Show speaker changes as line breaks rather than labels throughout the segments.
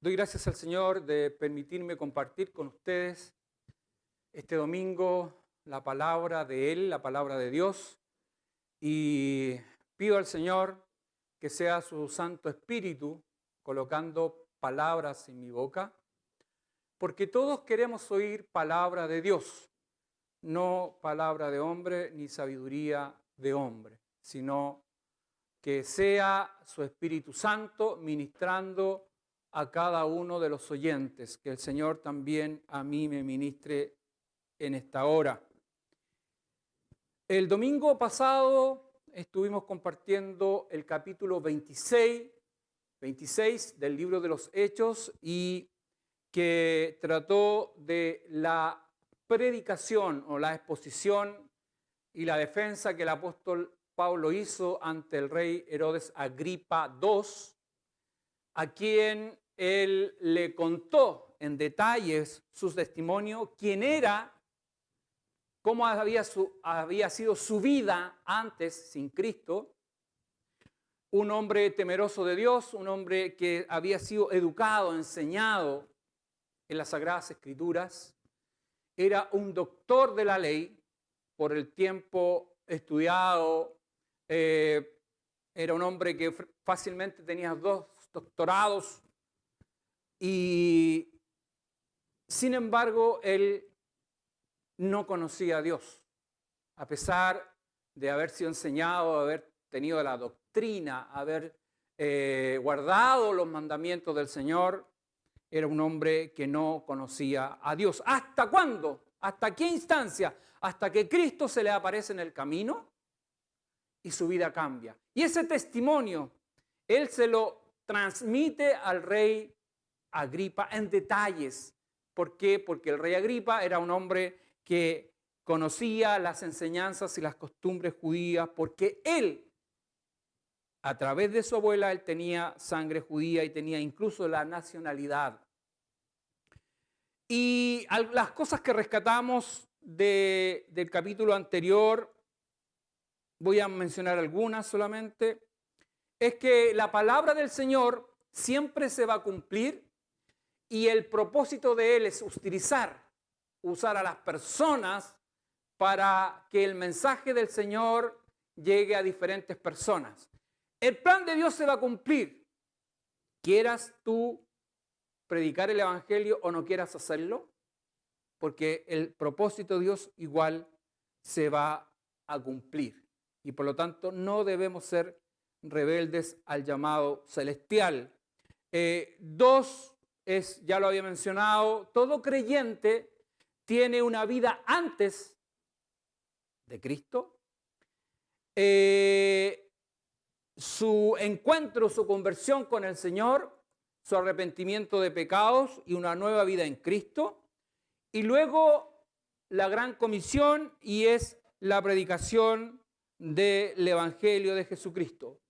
Doy gracias al Señor de permitirme compartir con ustedes este domingo la palabra de Él, la palabra de Dios, y pido al Señor que sea su Santo Espíritu colocando palabras en mi boca, porque todos queremos oír palabra de Dios, no palabra de hombre ni sabiduría de hombre, sino que sea su Espíritu Santo ministrando a cada uno de los oyentes, que el Señor también a mí me ministre en esta hora. El domingo pasado estuvimos compartiendo el capítulo 26 del libro de los Hechos y que trató de la predicación o la exposición y la defensa que el apóstol Pablo hizo ante el rey Herodes Agripa II, a quien él le contó en detalles su testimonio, quién era, cómo había sido su vida antes sin Cristo, un hombre temeroso de Dios, un hombre que había sido educado, enseñado en las Sagradas Escrituras, era un doctor de la ley por el tiempo estudiado, era un hombre que fácilmente tenía 2 doctorados y sin embargo él no conocía a Dios, a pesar de haber sido enseñado, haber tenido la doctrina, haber guardado los mandamientos del Señor. Era un hombre que no conocía a Dios. ¿Hasta cuándo? ¿Hasta qué instancia? Hasta que Cristo se le aparece en el camino y su vida cambia. Y ese testimonio, él se lo transmite al rey Agripa en detalles. ¿Por qué? Porque el rey Agripa era un hombre que conocía las enseñanzas y las costumbres judías, porque él, a través de su abuela, él tenía sangre judía y tenía incluso la nacionalidad. Y las cosas que rescatamos del capítulo anterior, voy a mencionar algunas solamente, es que la palabra del Señor siempre se va a cumplir y el propósito de Él es usar a las personas para que el mensaje del Señor llegue a diferentes personas. El plan de Dios se va a cumplir. Quieras tú predicar el Evangelio o no quieras hacerlo, porque el propósito de Dios igual se va a cumplir. Y por lo tanto no debemos ser rebeldes al llamado celestial. 2 es, ya lo había mencionado, todo creyente tiene una vida antes de Cristo. Su encuentro, su conversión con el Señor, su arrepentimiento de pecados y una nueva vida en Cristo. Y luego la gran comisión y es la predicación del Evangelio de Jesucristo.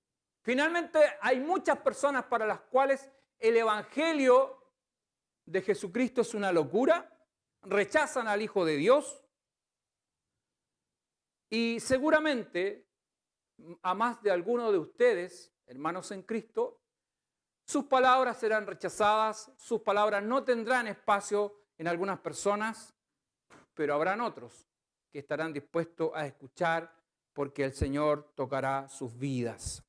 Finalmente hay muchas personas para las cuales el Evangelio de Jesucristo es una locura, rechazan al Hijo de Dios y seguramente a más de alguno de ustedes, hermanos en Cristo, sus palabras serán rechazadas, sus palabras no tendrán espacio en algunas personas, pero habrán otros que estarán dispuestos a escuchar porque el Señor tocará sus vidas.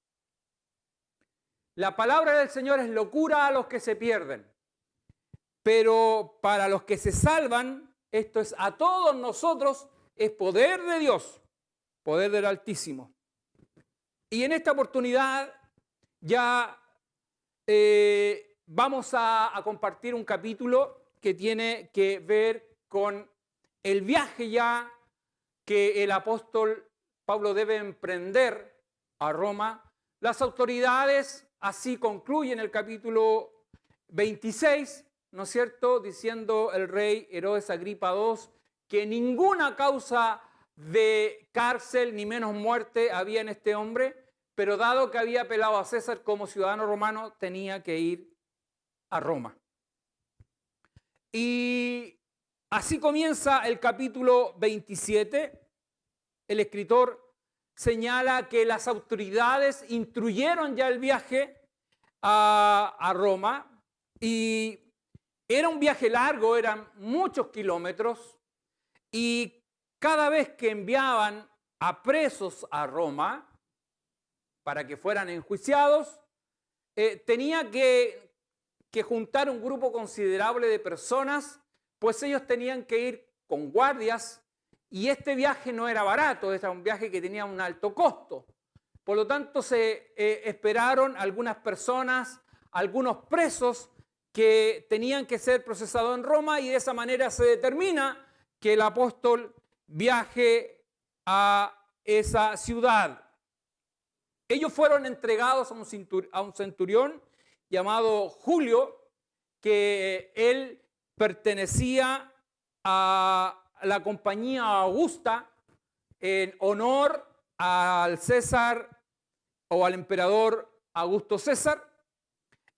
La palabra del Señor es locura a los que se pierden, pero para los que se salvan, esto es a todos nosotros, es poder de Dios, poder del Altísimo. Y en esta oportunidad ya vamos a compartir un capítulo que tiene que ver con el viaje ya que el apóstol Pablo debe emprender a Roma. Las autoridades así concluyen el capítulo 26, ¿no es cierto?, diciendo el rey Herodes Agripa II que ninguna causa de cárcel ni menos muerte había en este hombre, pero dado que había apelado a César como ciudadano romano, tenía que ir a Roma. Y así comienza el capítulo 27. El escritor señala que las autoridades instruyeron ya el viaje a Roma Y era un viaje largo, eran muchos kilómetros, y cada vez que enviaban a presos a Roma para que fueran enjuiciados, tenía que juntar un grupo considerable de personas, pues ellos tenían que ir con guardias, y este viaje no era barato, era un viaje que tenía un alto costo. Por lo tanto, se esperaron algunas personas, algunos presos que tenían que ser procesados en Roma, y de esa manera se determina que el apóstol viaje a esa ciudad. Ellos fueron entregados a un centurión llamado Julio, que él pertenecía a la compañía Augusta en honor al César o al emperador Augusto César.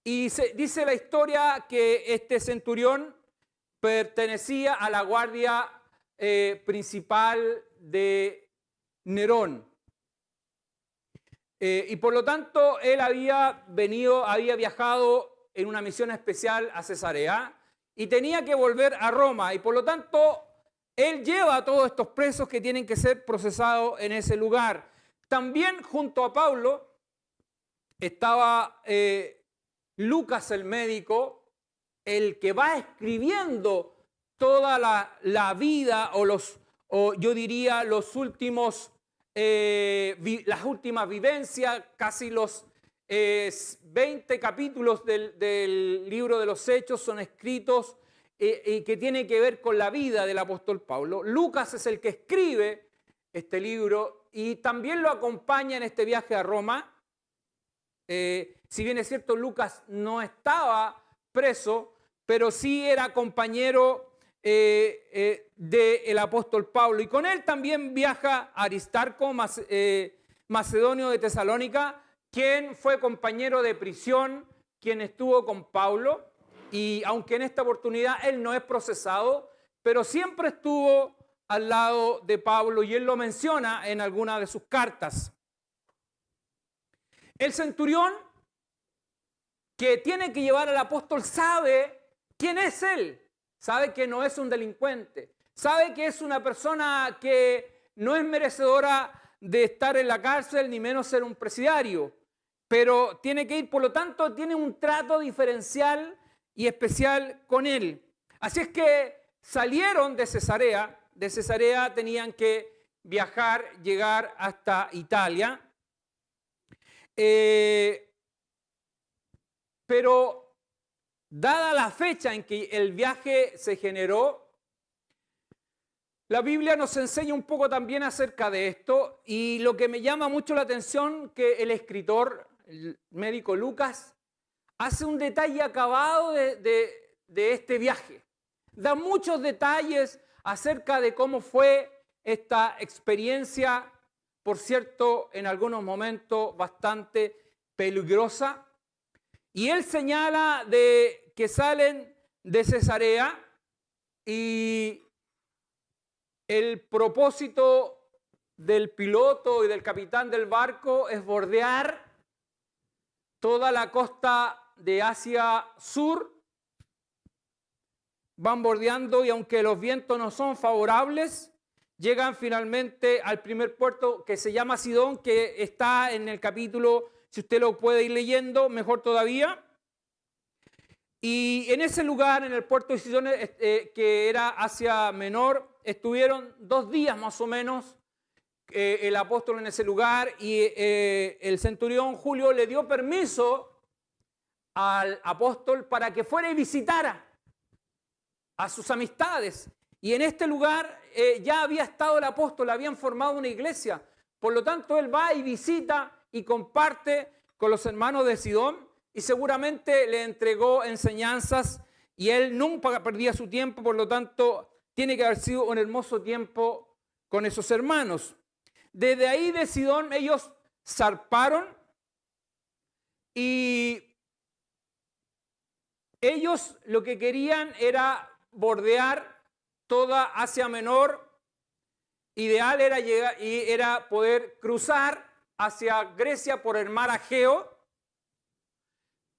Y dice la historia que este centurión pertenecía a la guardia principal de Nerón. Y por lo tanto, él había viajado en una misión especial a Cesarea y tenía que volver a Roma. Y por lo tanto, él lleva a todos estos presos que tienen que ser procesados en ese lugar. También junto a Pablo estaba Lucas el médico, el que va escribiendo toda la vida o yo diría los últimos las últimas vivencias, casi los 20 capítulos del libro de los Hechos son escritos y que tienen que ver con la vida del apóstol Pablo. Lucas es el que escribe este libro y también lo acompaña en este viaje a Roma. Si bien es cierto, Lucas no estaba preso, pero sí era compañero del apóstol Pablo, y con él también viaja Aristarco, macedonio de Tesalónica, quien fue compañero de prisión, quien estuvo con Pablo, y aunque en esta oportunidad él no es procesado, pero siempre estuvo al lado de Pablo, y él lo menciona en alguna de sus cartas. El centurión que tiene que llevar al apóstol sabe quién es él. Sabe que no es un delincuente, sabe que es una persona que no es merecedora de estar en la cárcel, ni menos ser un presidiario, pero tiene que ir, por lo tanto, tiene un trato diferencial y especial con él. Así es que salieron de Cesarea tenían que viajar, llegar hasta Italia, pero dada la fecha en que el viaje se generó, la Biblia nos enseña un poco también acerca de esto, y lo que me llama mucho la atención que el escritor, el médico Lucas, hace un detalle acabado de este viaje. Da muchos detalles acerca de cómo fue esta experiencia, por cierto, en algunos momentos bastante peligrosa. Y él señala de que salen de Cesarea y el propósito del piloto y del capitán del barco es bordear toda la costa de Asia Sur. Van bordeando y aunque los vientos no son favorables, llegan finalmente al primer puerto que se llama Sidón, que está en el capítulo, si usted lo puede ir leyendo, mejor todavía. Y en ese lugar, en el puerto de Sidón, que era Asia Menor, estuvieron 2 días más o menos el apóstol en ese lugar, y el centurión Julio le dio permiso al apóstol para que fuera y visitara a sus amistades. Y en este lugar ya había estado el apóstol, habían formado una iglesia. Por lo tanto, él va y visita y comparte con los hermanos de Sidón, y seguramente le entregó enseñanzas, y él nunca perdía su tiempo. Por lo tanto, tiene que haber sido un hermoso tiempo con esos hermanos. Desde ahí de Sidón ellos zarparon, y ellos lo que querían era bordear toda Asia Menor. Ideal era llegar y era poder cruzar hacia Grecia por el mar Egeo,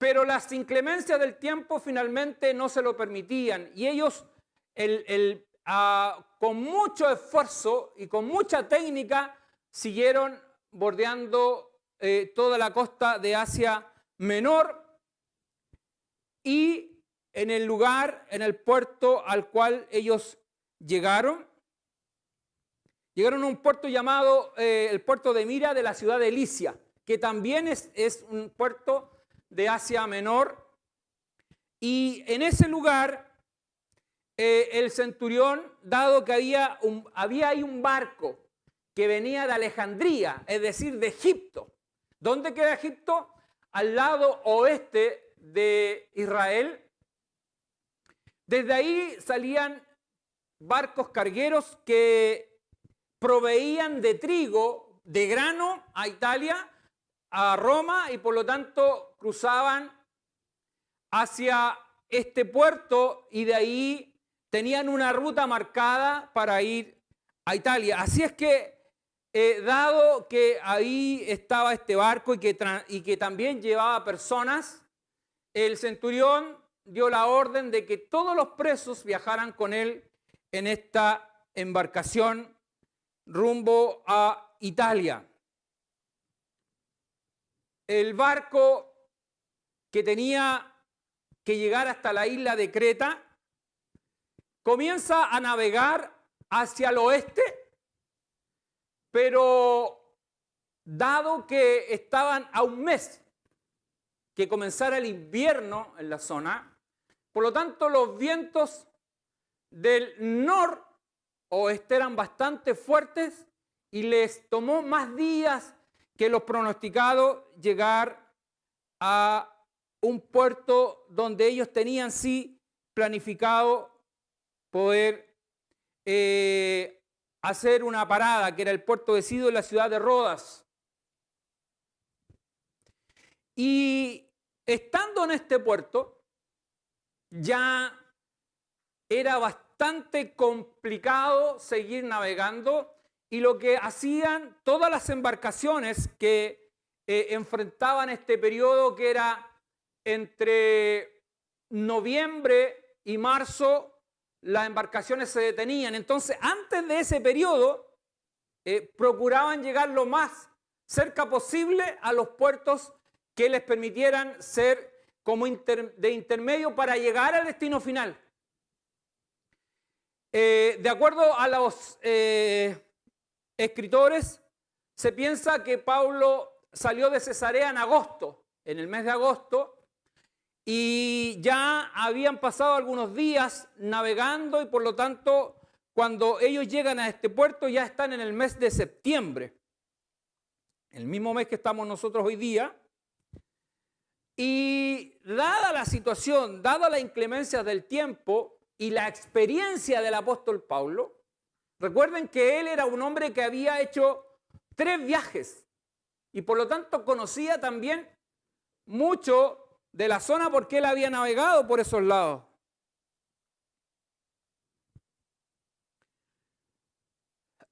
pero las inclemencias del tiempo finalmente no se lo permitían y ellos con mucho esfuerzo y con mucha técnica siguieron bordeando toda la costa de Asia Menor y en el lugar, en el puerto al cual ellos llegaron a un puerto llamado el puerto de Mira de la ciudad de Licia, que también es un puerto de Asia Menor. Y en ese lugar el centurión, dado que había ahí un barco que venía de Alejandría, es decir, de Egipto. ¿Dónde queda Egipto? Al lado oeste de Israel. Desde ahí salían barcos cargueros que proveían de trigo, de grano a Italia, a Roma, y por lo tanto cruzaban hacia este puerto y de ahí tenían una ruta marcada para ir a Italia. Así es que, dado que ahí estaba este barco y que también llevaba personas, el centurión dio la orden de que todos los presos viajaran con él en esta embarcación rumbo a Italia. El barco que tenía que llegar hasta la isla de Creta comienza a navegar hacia el oeste, pero dado que estaban a un mes que comenzara el invierno en la zona, por lo tanto los vientos del noroeste eran bastante fuertes y les tomó más días que los pronosticados llegar a un puerto donde ellos tenían sí planificado poder hacer una parada, que era el puerto de Sido en la ciudad de Rodas. Y estando en este puerto, ya era bastante complicado seguir navegando y lo que hacían todas las embarcaciones que enfrentaban este periodo, que era entre noviembre y marzo, las embarcaciones se detenían. Entonces, antes de ese periodo, procuraban llegar lo más cerca posible a los puertos que les permitieran ser como de intermedio para llegar al destino final. De acuerdo a los escritores, se piensa que Pablo salió de Cesarea en agosto, en el mes de agosto, y ya habían pasado algunos días navegando y por lo tanto cuando ellos llegan a este puerto ya están en el mes de septiembre, el mismo mes que estamos nosotros hoy día. Y dada la situación, dada la inclemencia del tiempo y la experiencia del apóstol Pablo, recuerden que él era un hombre que había hecho 3 viajes y por lo tanto conocía también mucho de la zona porque él había navegado por esos lados.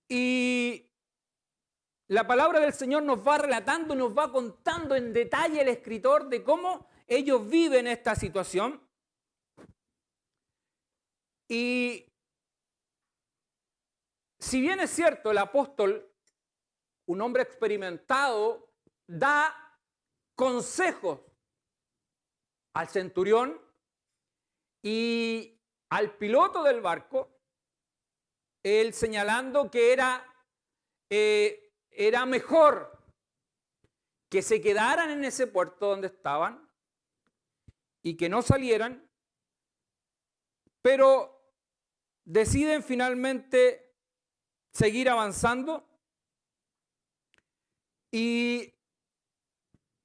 Y la palabra del Señor nos va relatando, nos va contando en detalle el escritor de cómo ellos viven esta situación. Y si bien es cierto, el apóstol, un hombre experimentado, da consejos al centurión y al piloto del barco, él señalando que era mejor que se quedaran en ese puerto donde estaban y que no salieran, pero deciden finalmente seguir avanzando y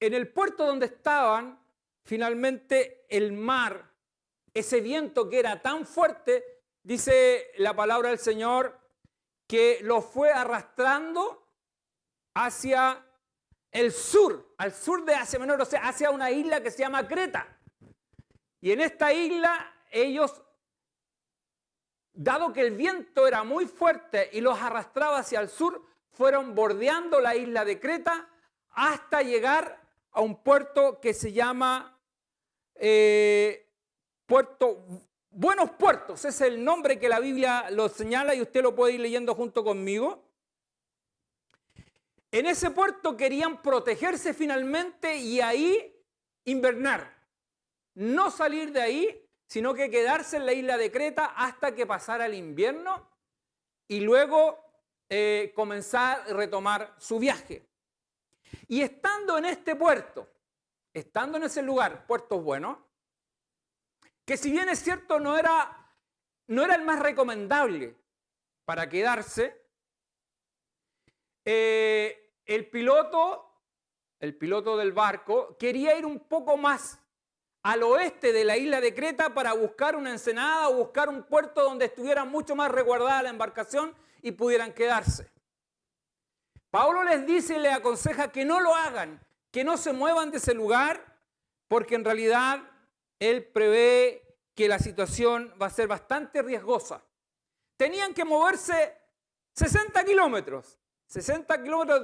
en el puerto donde estaban, finalmente el mar, ese viento que era tan fuerte, dice la palabra del Señor, que lo fue arrastrando hacia el sur, al sur de Asia Menor, o sea, hacia una isla que se llama Creta. Y en esta isla ellos, dado que el viento era muy fuerte y los arrastraba hacia el sur, fueron bordeando la isla de Creta hasta llegar a un puerto que se llama buenos puertos, es el nombre que la Biblia lo señala y usted lo puede ir leyendo junto conmigo. En ese puerto querían protegerse finalmente y ahí invernar. No salir de ahí, sino que quedarse en la isla de Creta hasta que pasara el invierno y luego comenzar a retomar su viaje. Y estando en este puerto, estando en ese lugar, puertos buenos, que si bien es cierto no era el más recomendable para quedarse, el piloto del barco quería ir un poco más al oeste de la isla de Creta para buscar una ensenada o buscar un puerto donde estuviera mucho más resguardada la embarcación y pudieran quedarse. Pablo les dice y les aconseja que no lo hagan, que no se muevan de ese lugar, porque en realidad él prevé que la situación va a ser bastante riesgosa. Tenían que moverse 60 kilómetros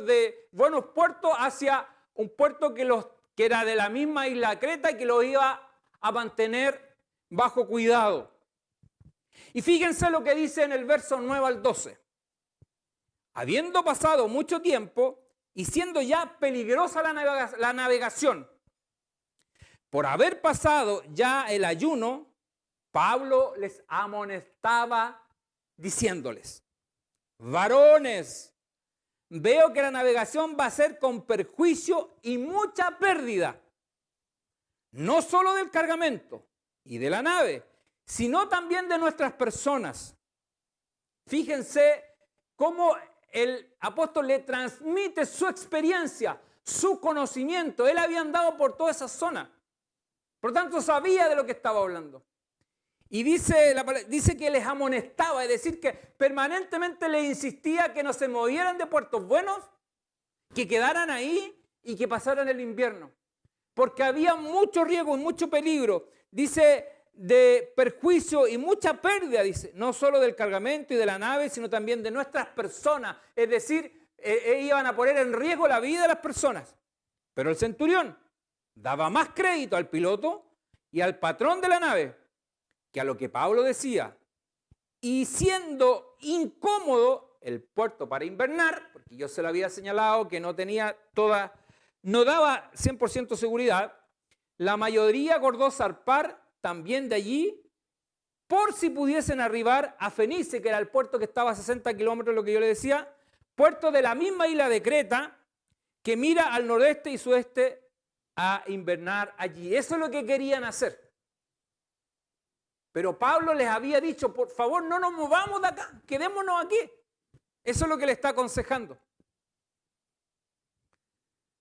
de buenos puertos hacia un puerto que era de la misma isla Creta y que los iba a mantener bajo cuidado. Y fíjense lo que dice en el verso 9 al 12. Habiendo pasado mucho tiempo y siendo ya peligrosa la navegación, por haber pasado ya el ayuno, Pablo les amonestaba diciéndoles: varones, veo que la navegación va a ser con perjuicio y mucha pérdida, no solo del cargamento y de la nave, sino también de nuestras personas. Fíjense cómo el apóstol le transmite su experiencia, su conocimiento. Él había andado por toda esa zona, por lo tanto sabía de lo que estaba hablando. Y dice que les amonestaba, es decir, que permanentemente les insistía que no se movieran de puertos buenos, que quedaran ahí y que pasaran el invierno. Porque había mucho riesgo y mucho peligro, dice, de perjuicio y mucha pérdida, dice, no solo del cargamento y de la nave, sino también de nuestras personas. Es decir, iban a poner en riesgo la vida de las personas. Pero el centurión daba más crédito al piloto y al patrón de la nave que a lo que Pablo decía, y siendo incómodo el puerto para invernar, porque yo se lo había señalado que no daba 100% seguridad, la mayoría acordó zarpar también de allí, por si pudiesen arribar a Fenice, que era el puerto que estaba a 60 kilómetros, lo que yo le decía, puerto de la misma isla de Creta, que mira al noroeste y sudeste a invernar allí. Eso es lo que querían hacer. Pero Pablo les había dicho, por favor, no nos movamos de acá, quedémonos aquí. Eso es lo que le está aconsejando.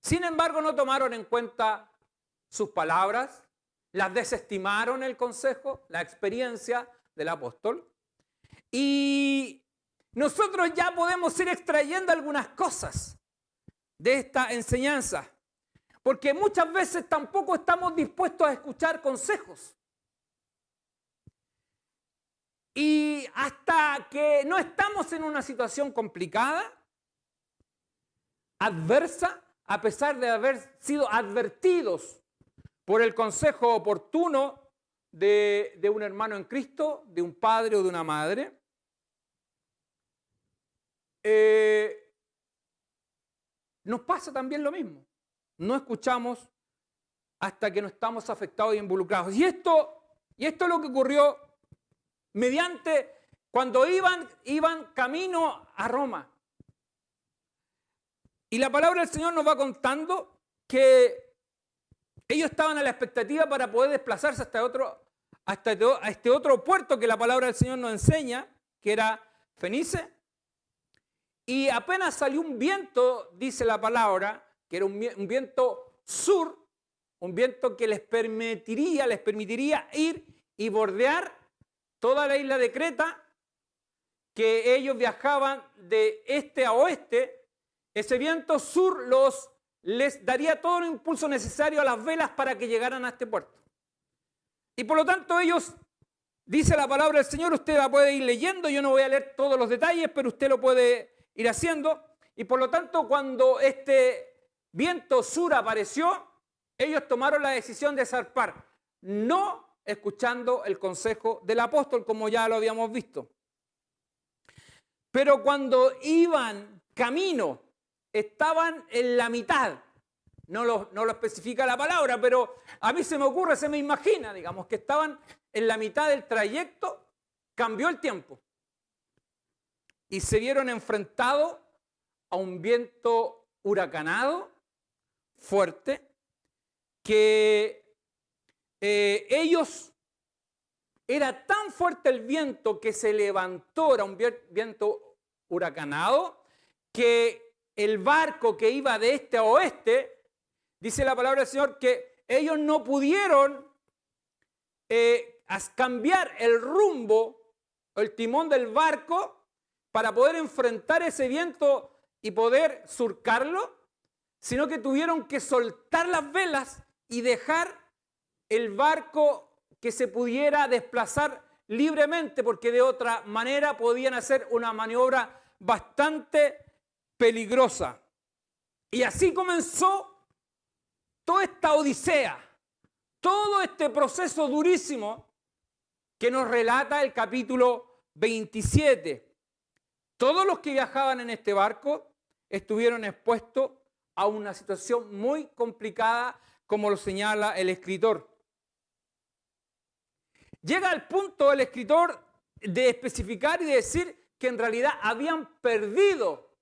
Sin embargo, no tomaron en cuenta sus palabras, las desestimaron el consejo, la experiencia del apóstol. Y nosotros ya podemos ir extrayendo algunas cosas de esta enseñanza, porque muchas veces tampoco estamos dispuestos a escuchar consejos. Y hasta que no estamos en una situación complicada, adversa, a pesar de haber sido advertidos por el consejo oportuno de un hermano en Cristo, de un padre o de una madre, nos pasa también lo mismo. No escuchamos hasta que no estamos afectados y involucrados. Y esto es lo que ocurrió cuando iban camino a Roma. Y la palabra del Señor nos va contando que ellos estaban a la expectativa para poder desplazarse a este otro puerto que la palabra del Señor nos enseña, que era Fenice. Y apenas salió un viento, dice la palabra, que era un viento sur, un viento que les permitiría ir y bordear toda la isla de Creta, que ellos viajaban de este a oeste. Ese viento sur les daría todo el impulso necesario a las velas para que llegaran a este puerto. Y por lo tanto ellos, dice la palabra del Señor, usted la puede ir leyendo, yo no voy a leer todos los detalles, pero usted lo puede ir haciendo. Y por lo tanto, cuando este viento sur apareció, ellos tomaron la decisión de zarpar. no escuchando el consejo del apóstol, como ya lo habíamos visto. Pero cuando iban camino, estaban en la mitad. No lo especifica la palabra, pero a mí se me ocurre, se me imagina, digamos, que estaban en la mitad del trayecto, cambió el tiempo. Y se vieron enfrentados a un viento huracanado, fuerte, que era tan fuerte el viento que se levantó, era un viento huracanado, que el barco que iba de este a oeste, dice la palabra del Señor, que ellos no pudieron cambiar el rumbo, el timón del barco, para poder enfrentar ese viento y poder surcarlo, sino que tuvieron que soltar las velas y dejar el barco que se pudiera desplazar libremente, porque de otra manera podían hacer una maniobra bastante peligrosa. Y así comenzó toda esta odisea, todo este proceso durísimo que nos relata el capítulo 27. Todos los que viajaban en este barco estuvieron expuestos a una situación muy complicada, como lo señala el escritor. Llega al punto el escritor de especificar y de decir que en realidad habían perdido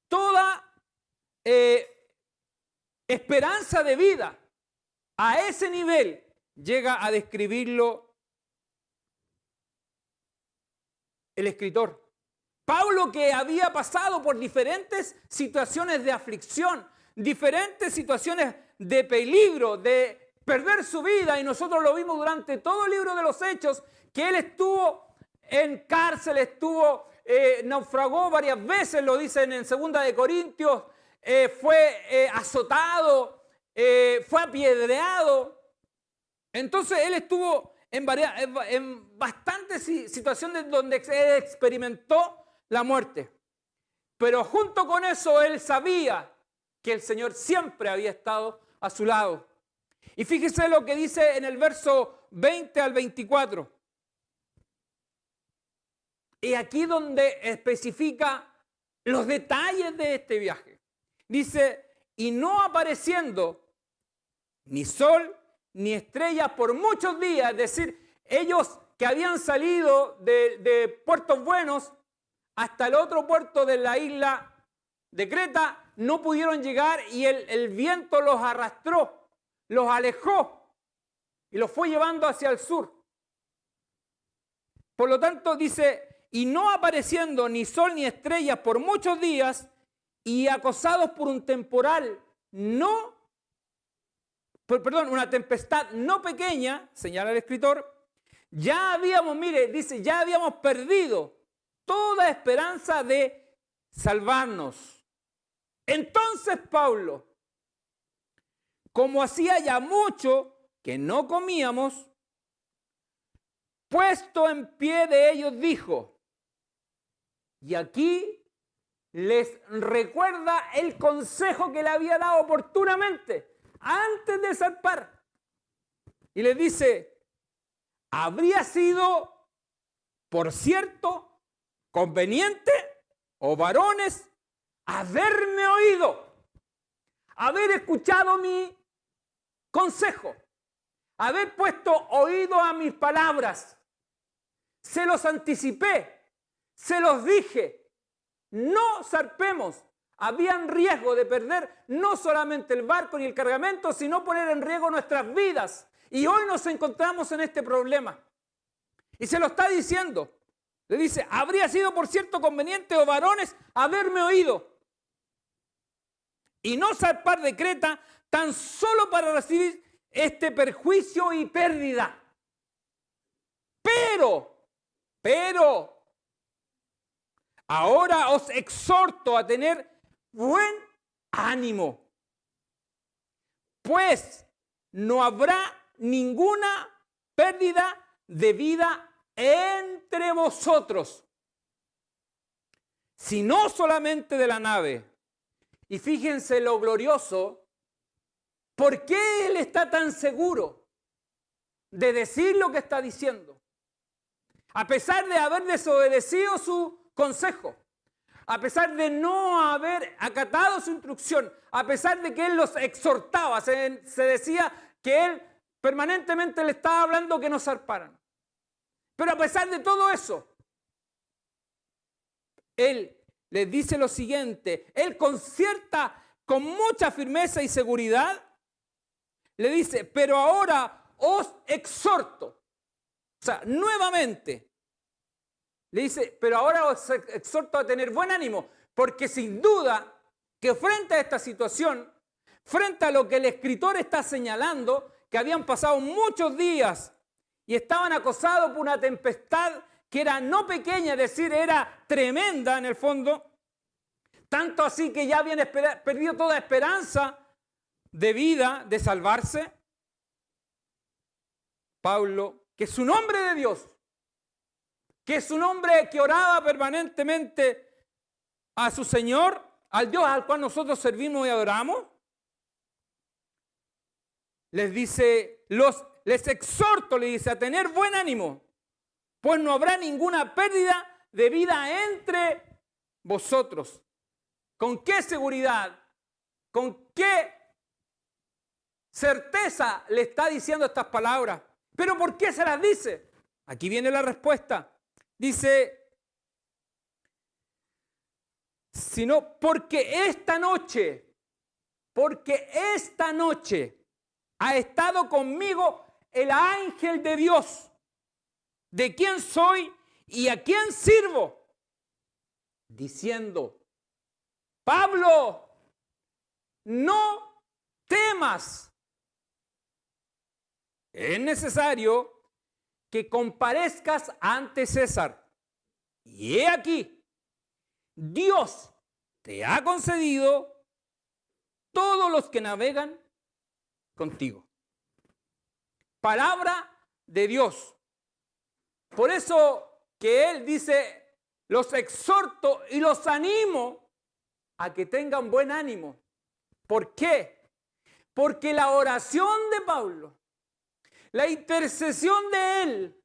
toda esperanza de vida. A ese nivel llega a describirlo el escritor. Pablo, que había pasado por diferentes situaciones de aflicción, diferentes situaciones de peligro, de perder su vida, y nosotros lo vimos durante todo el libro de los Hechos, que él estuvo en cárcel, naufragó varias veces, lo dicen en 2 de Corintios, fue azotado, fue apedreado. Entonces él estuvo en bastantes situaciones donde él experimentó la muerte. Pero junto con eso él sabía que el Señor siempre había estado a su lado. Y fíjese lo que dice en el verso 20 al 24. Y aquí donde especifica los detalles de este viaje. Dice, y no apareciendo ni sol ni estrellas por muchos días, es decir, ellos que habían salido de Puertos Buenos hasta el otro puerto de la isla de Creta, no pudieron llegar y el viento los arrastró, los alejó y los fue llevando hacia el sur. Por lo tanto dice, y no apareciendo ni sol ni estrellas por muchos días y acosados por un temporal una tempestad no pequeña, señala el escritor, ya habíamos perdido toda esperanza de salvarnos. Entonces Pablo, como hacía ya mucho que no comíamos, puesto en pie de ellos dijo, y aquí les recuerda el consejo que le había dado oportunamente antes de zarpar. Y les dice, habría sido, por cierto, conveniente, o varones, haberme oído, haber escuchado mi consejo, haber puesto oído a mis palabras. Se los anticipé, se los dije, no zarpemos. Habían riesgo de perder no solamente el barco ni el cargamento, sino poner en riesgo nuestras vidas. Y hoy nos encontramos en este problema. Y se lo está diciendo. Le dice, habría sido por cierto conveniente, o varones, haberme oído y no zarpar de Creta tan solo para recibir este perjuicio y pérdida. Pero, ahora os exhorto a tener buen ánimo, pues no habrá ninguna pérdida de vida entre vosotros, sino solamente de la nave. Y fíjense lo glorioso, ¿Por qué él está tan seguro de decir lo que está diciendo? A pesar de haber desobedecido su consejo, a pesar de no haber acatado su instrucción, a pesar de que él los exhortaba, se decía que él permanentemente le estaba hablando que no zarparan. Pero a pesar de todo eso, él les dice lo siguiente, él con mucha firmeza y seguridad, le dice, pero ahora os exhorto. O sea, nuevamente, le dice, pero ahora os exhorto a tener buen ánimo, porque sin duda que frente a esta situación, frente a lo que el escritor está señalando, que habían pasado muchos días y estaban acosados por una tempestad que era no pequeña, es decir, era tremenda en el fondo, tanto así que ya habían perdido toda esperanza de vida, de salvarse. Pablo, que es un hombre de Dios, que es un hombre que oraba permanentemente a su Señor, al Dios al cual nosotros servimos y adoramos, les dice, les exhorto, le dice, a tener buen ánimo, pues no habrá ninguna pérdida de vida entre vosotros. ¿Con qué seguridad? ¿Con qué certeza le está diciendo estas palabras? ¿Pero por qué se las dice? Aquí viene la respuesta. Dice, sino porque esta noche ha estado conmigo el ángel de Dios, de quién soy y a quién sirvo, diciendo, Pablo, no temas. Es necesario que comparezcas ante César. Y he aquí, Dios te ha concedido todos los que navegan contigo. Palabra de Dios. Por eso que Él dice, los exhorto y los animo a que tengan buen ánimo. ¿Por qué? Porque la oración de Pablo, la intercesión de él,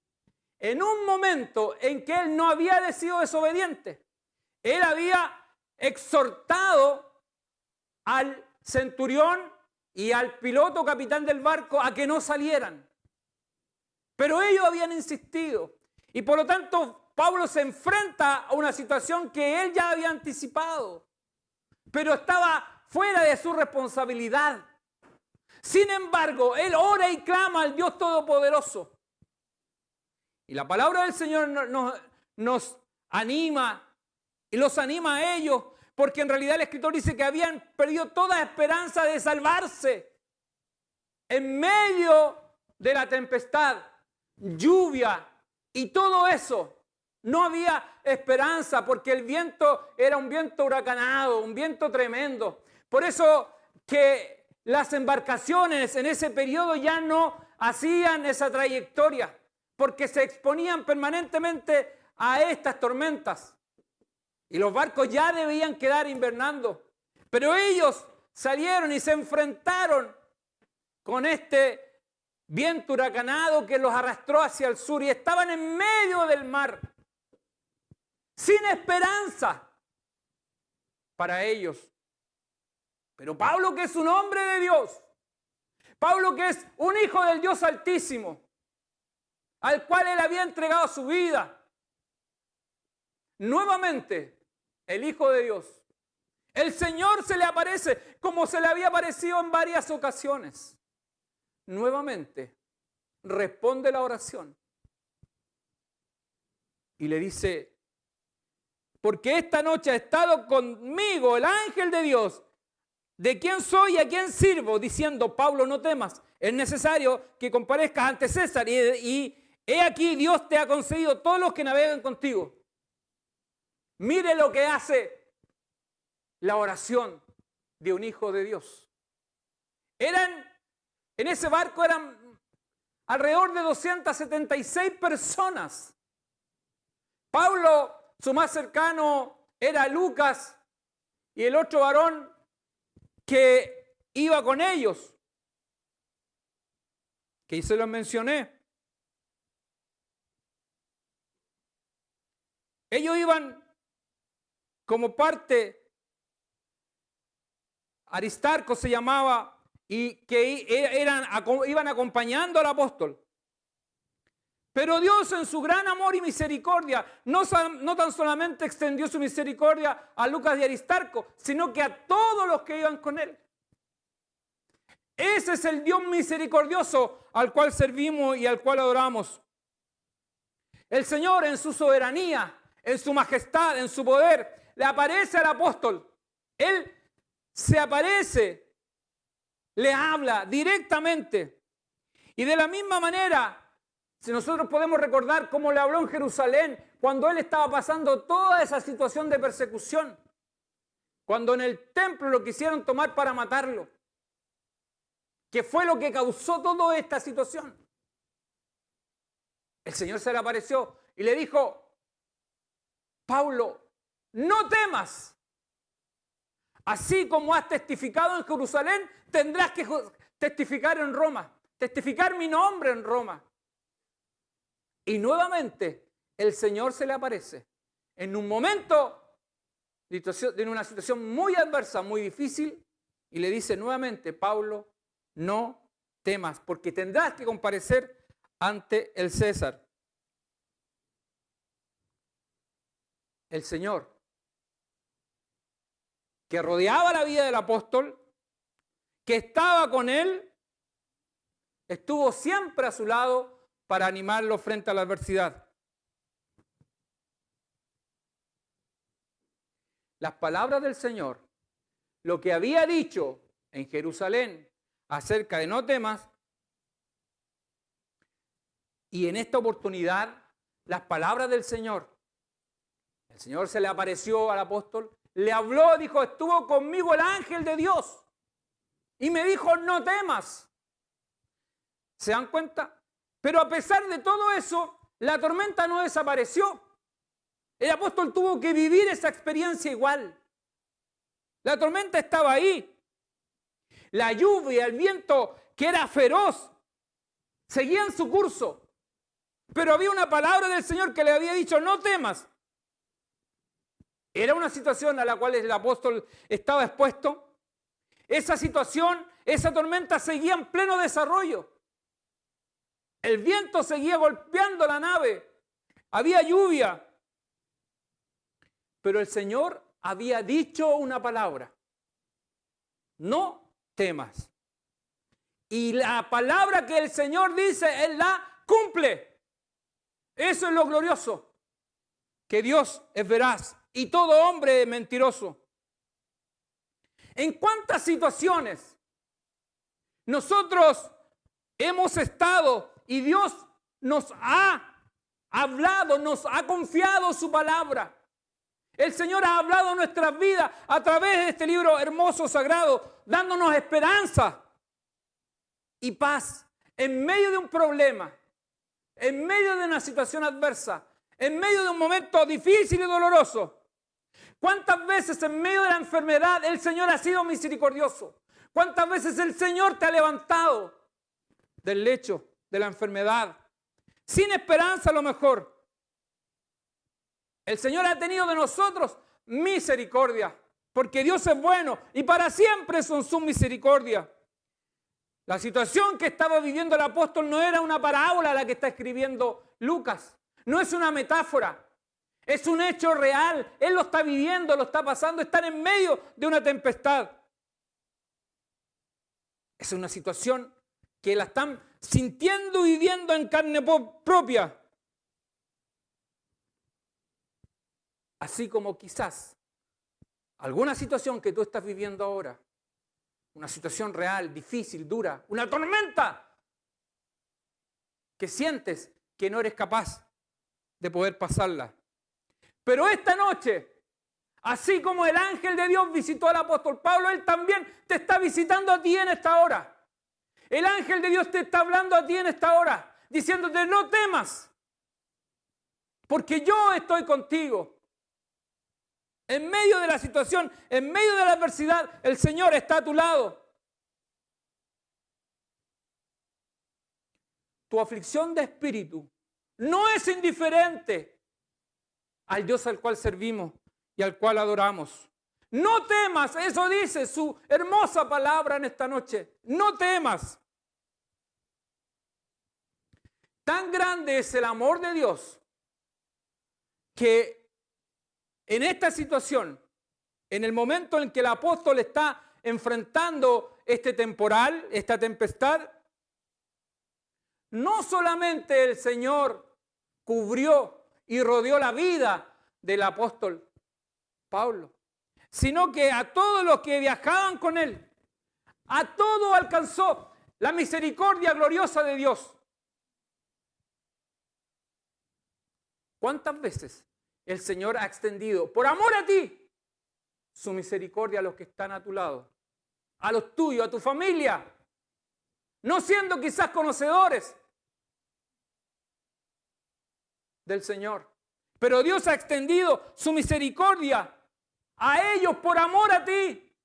en un momento en que él no había sido desobediente, él había exhortado al centurión y al piloto capitán del barco a que no salieran. Pero ellos habían insistido y por lo tanto Pablo se enfrenta a una situación que él ya había anticipado, pero estaba fuera de su responsabilidad. Sin embargo, él ora y clama al Dios Todopoderoso. Y la palabra del Señor nos anima y los anima a ellos, porque en realidad el escritor dice que habían perdido toda esperanza de salvarse. En medio de la tempestad, lluvia y todo eso, no había esperanza porque el viento era un viento huracanado, un viento tremendo. Por eso que las embarcaciones en ese periodo ya no hacían esa trayectoria, porque se exponían permanentemente a estas tormentas. Y los barcos ya debían quedar invernando. Pero ellos salieron y se enfrentaron con este viento huracanado que los arrastró hacia el sur y estaban en medio del mar, sin esperanza para ellos. Pero Pablo, que es un hombre de Dios, Pablo, que es un hijo del Dios Altísimo, al cual él había entregado su vida, nuevamente el Hijo de Dios, el Señor se le aparece como se le había aparecido en varias ocasiones. Nuevamente responde la oración y le dice, porque esta noche ha estado conmigo el ángel de Dios, de quién soy y a quién sirvo, diciendo, Pablo, no temas, es necesario que comparezcas ante César y he aquí Dios te ha concedido todos los que navegan contigo. Mire lo que hace la oración de un hijo de Dios. En ese barco eran alrededor de 276 personas. Pablo, su más cercano era Lucas y el otro varón que iba con ellos. que se los mencioné. Ellos iban como parte, Aristarco se llamaba, y que iban acompañando al apóstol. Pero Dios en su gran amor y misericordia no tan solamente extendió su misericordia a Lucas y Aristarco, sino que a todos los que iban con él. Ese es el Dios misericordioso al cual servimos y al cual adoramos. El Señor en su soberanía, en su majestad, en su poder, le aparece al apóstol. Él se aparece, le habla directamente. Y de la misma manera, si nosotros podemos recordar cómo le habló en Jerusalén, cuando él estaba pasando toda esa situación de persecución, cuando en el templo lo quisieron tomar para matarlo, que fue lo que causó toda esta situación. El Señor se le apareció y le dijo: Pablo, no temas. Así como has testificado en Jerusalén, tendrás que testificar en Roma, testificar mi nombre en Roma. Y nuevamente el Señor se le aparece en un momento, en una situación muy adversa, muy difícil, y le dice nuevamente: Pablo, no temas, porque tendrás que comparecer ante el César. El Señor, que rodeaba la vida del apóstol, que estaba con él, estuvo siempre a su lado para animarlo frente a la adversidad. Las palabras del Señor, lo que había dicho en Jerusalén acerca de no temas, y en esta oportunidad las palabras del Señor, el Señor se le apareció al apóstol, le habló, dijo: estuvo conmigo el ángel de Dios y me dijo: no temas. ¿Se dan cuenta? Pero a pesar de todo eso, la tormenta no desapareció. El apóstol tuvo que vivir esa experiencia igual. La tormenta estaba ahí. La lluvia, el viento, que era feroz, seguían su curso. Pero había una palabra del Señor que le había dicho: no temas. Era una situación a la cual el apóstol estaba expuesto. Esa situación, esa tormenta seguía en pleno desarrollo. El viento seguía golpeando la nave. Había lluvia. Pero el Señor había dicho una palabra: no temas. Y la palabra que el Señor dice, Él la cumple. Eso es lo glorioso. Que Dios es veraz y todo hombre es mentiroso. ¿En cuántas situaciones nosotros hemos estado y Dios nos ha hablado, nos ha confiado su palabra? El Señor ha hablado en nuestras vidas a través de este libro hermoso, sagrado, dándonos esperanza y paz en medio de un problema, en medio de una situación adversa, en medio de un momento difícil y doloroso. ¿Cuántas veces en medio de la enfermedad el Señor ha sido misericordioso? ¿Cuántas veces el Señor te ha levantado del lecho de la enfermedad? Sin esperanza a lo mejor. El Señor ha tenido de nosotros misericordia, porque Dios es bueno y para siempre son sus misericordias. La situación que estaba viviendo el apóstol no era una parábola la que está escribiendo Lucas, no es una metáfora, es un hecho real. Él lo está viviendo, lo está pasando, están en medio de una tempestad. Es una situación que la están sintiendo y viviendo en carne propia. Así como quizás alguna situación que tú estás viviendo ahora, una situación real, difícil, dura, una tormenta que sientes que no eres capaz de poder pasarla. Pero esta noche, así como el ángel de Dios visitó al apóstol Pablo, él también te está visitando a ti en esta hora. El ángel de Dios te está hablando a ti en esta hora, diciéndote: no temas, porque yo estoy contigo. En medio de la situación, en medio de la adversidad, el Señor está a tu lado. tu aflicción de espíritu no es indiferente al Dios al cual servimos y al cual adoramos. No temas, eso dice su hermosa palabra en esta noche. No temas. Tan grande es el amor de Dios que en esta situación, en el momento en que el apóstol está enfrentando este temporal, esta tempestad, no solamente el Señor cubrió y rodeó la vida del apóstol Pablo, sino que a todos los que viajaban con él, a todos alcanzó la misericordia gloriosa de Dios. ¿Cuántas veces el Señor ha extendido, por amor a ti, su misericordia a los que están a tu lado, a los tuyos, a tu familia, no siendo quizás conocedores del Señor? Pero Dios ha extendido su misericordia a ellos por amor a ti,